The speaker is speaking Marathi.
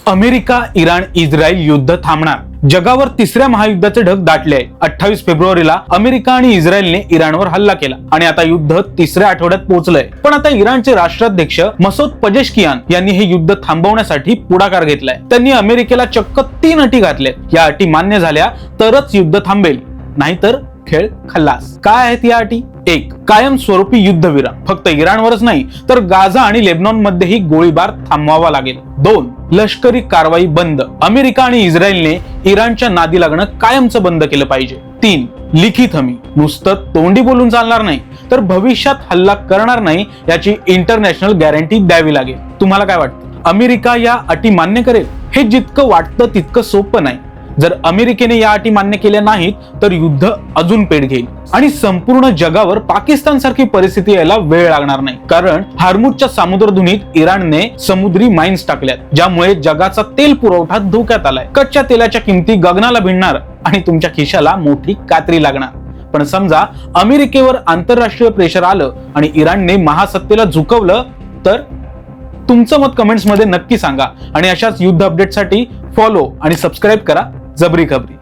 अमेरिका, इराण, इस्रायल युद्ध थांबणार. जगावर तिसऱ्या महायुद्धाचे ढग दाटले आहे. 28 फेब्रुवारीला अमेरिका आणि इस्रायलने इराणवर हल्ला केला आणि आता युद्ध तिसऱ्या आठवड्यात पोहोचलंय. पण आता इराणचे राष्ट्राध्यक्ष मसूद पेजेश्कियान यांनी हे युद्ध थांबवण्यासाठी पुढाकार घेतलाय. त्यांनी अमेरिकेला चक्क 3 अटी घातल्यात. या अटी मान्य झाल्या तरच युद्ध थांबेल, नाहीतर खेळ खल्लास. काय आहेत या अटी? 1. कायमस्वरूपी युद्धविराम. फक्त इराणवरच नाही तर गाझा आणि लेबनॉन मध्येही गोळीबार थांबवावा लागेल. 2. लष्करी कारवाई बंद. अमेरिका आणि इस्रायलने इराणच्या नादी लागणं कायमचं बंद केलं पाहिजे. 3. लिखित हमी. नुसतं तोंडी बोलून चालणार नाही, तर भविष्यात हल्ला करणार नाही याची इंटरनॅशनल गॅरंटी द्यावी लागेल. तुम्हाला काय वाटतं? अमेरिका या अटी मान्य करेल? हे जितकं वाटतं तितकं सोपं नाही. जर अमेरिकेने या अटी मान्य केल्या नाहीत तर युद्ध अजून पेट घेईल आणि संपूर्ण जगावर पाकिस्तान सारखी परिस्थिती यायला वेळ लागणार नाही. कारण हार्मुजच्या सामुद्रधुनीत इराणने समुद्री माइन्स टाकल्यात, ज्यामुळे जगाचा तेल पुरवठा धोक्यात आलाय. कच्च्या तेलाच्या किमती गगनाला भिडणार आणि तुमच्या खिशाला मोठी कात्री लागणार. पण समजा अमेरिकेवर आंतरराष्ट्रीय प्रेशर आलं आणि इराणने महासत्तेला झुकवलं तर? तुमचं मत कमेंट्स मध्ये नक्की सांगा आणि अशाच युद्ध अपडेटसाठी फॉलो आणि सबस्क्राईब करा जबरी खबरी.